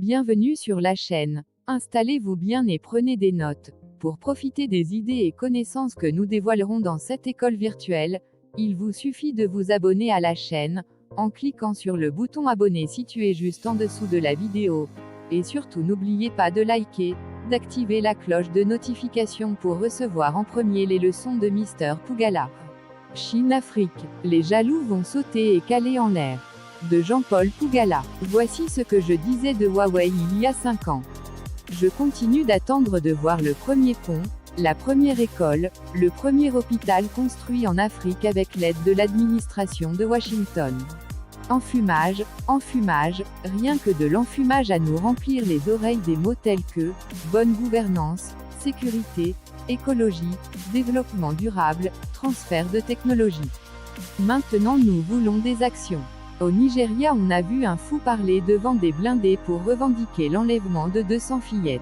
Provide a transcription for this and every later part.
Bienvenue sur la chaîne. Installez-vous bien et prenez des notes. Pour profiter des idées et connaissances que nous dévoilerons dans cette école virtuelle, il vous suffit de vous abonner à la chaîne, en cliquant sur le bouton abonner situé juste en dessous de la vidéo. Et surtout n'oubliez pas de liker, d'activer la cloche de notification pour recevoir en premier les leçons de Mister Pougala. Chine-Afrique, les jaloux vont sauter et caler en l'air. De Jean-Paul Pougala. Voici ce que je disais de Huawei il y a 5 ans. Je continue d'attendre de voir le premier pont, la première école, le premier hôpital construit en Afrique avec l'aide de l'administration de Washington. Enfumage, rien que de l'enfumage à nous remplir les oreilles des mots tels que bonne gouvernance, sécurité, écologie, développement durable, transfert de technologie. Maintenant nous voulons des actions. Au Nigeria, on a vu un fou parler devant des blindés pour revendiquer l'enlèvement de 200 fillettes.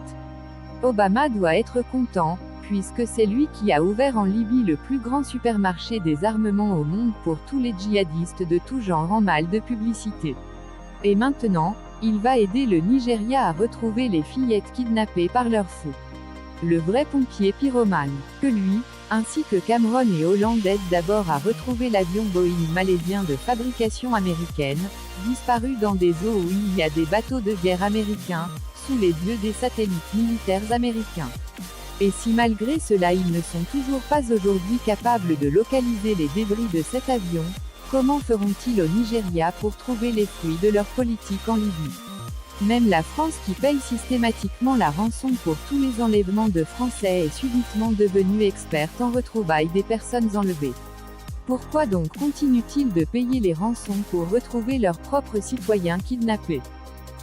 Obama doit être content, puisque c'est lui qui a ouvert en Libye le plus grand supermarché des armements au monde pour tous les djihadistes de tout genre en mal de publicité. Et maintenant, il va aider le Nigeria à retrouver les fillettes kidnappées par leurs fous. Le vrai pompier pyromane, que lui, ainsi que Cameron et Hollande aident d'abord à retrouver l'avion Boeing malaisien de fabrication américaine, disparu dans des eaux où il y a des bateaux de guerre américains, sous les yeux des satellites militaires américains. Et si malgré cela ils ne sont toujours pas aujourd'hui capables de localiser les débris de cet avion, comment feront-ils au Nigeria pour trouver les fruits de leur politique en Libye? Même la France qui paye systématiquement la rançon pour tous les enlèvements de Français est subitement devenue experte en retrouvailles des personnes enlevées. Pourquoi donc continuent-ils de payer les rançons pour retrouver leurs propres citoyens kidnappés?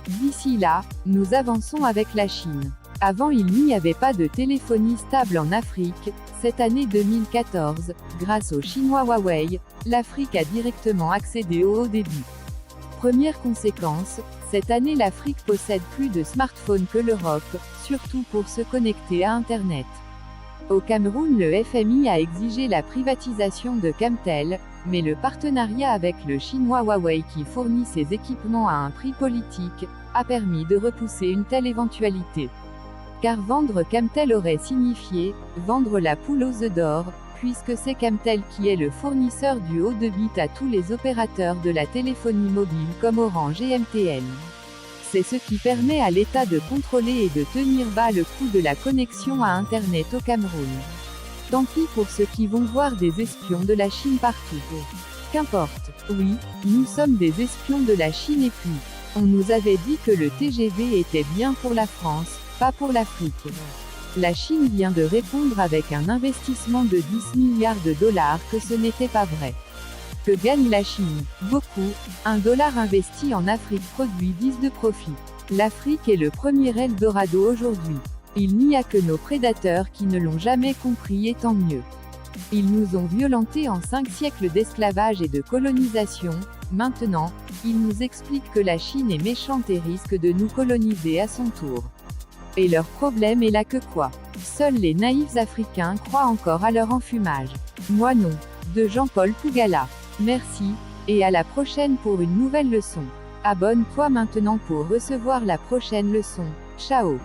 D'ici là, nous avançons avec la Chine. Avant il n'y avait pas de téléphonie stable en Afrique. Cette année 2014, grâce au chinois Huawei, l'Afrique a directement accédé au haut débit. Première conséquence, cette année l'Afrique possède plus de smartphones que l'Europe, surtout pour se connecter à Internet. Au Cameroun, le FMI a exigé la privatisation de Camtel, mais le partenariat avec le chinois Huawei qui fournit ses équipements à un prix politique, a permis de repousser une telle éventualité. Car vendre Camtel aurait signifié vendre la poule aux œufs d'or, puisque c'est Camtel qui est le fournisseur du haut débit à tous les opérateurs de la téléphonie mobile comme Orange et MTN. C'est ce qui permet à l'État de contrôler et de tenir bas le coût de la connexion à Internet au Cameroun. Tant pis pour ceux qui vont voir des espions de la Chine partout. Qu'importe, oui, nous sommes des espions de la Chine et puis, on nous avait dit que le TGV était bien pour la France, pas pour l'Afrique. La Chine vient de répondre avec un investissement de 10 milliards de dollars que ce n'était pas vrai. Que gagne la Chine? Beaucoup. $1 investi en Afrique produit 10 de profit. L'Afrique est le premier Eldorado aujourd'hui. Il n'y a que nos prédateurs qui ne l'ont jamais compris et tant mieux. Ils nous ont violentés en 5 siècles d'esclavage et de colonisation. Maintenant, ils nous expliquent que la Chine est méchante et risque de nous coloniser à son tour. Et leur problème est là que quoi? Seuls les naïfs africains croient encore à leur enfumage. Moi non. De Jean-Paul Pougala. Merci, et à la prochaine pour une nouvelle leçon. Abonne-toi maintenant pour recevoir la prochaine leçon. Ciao.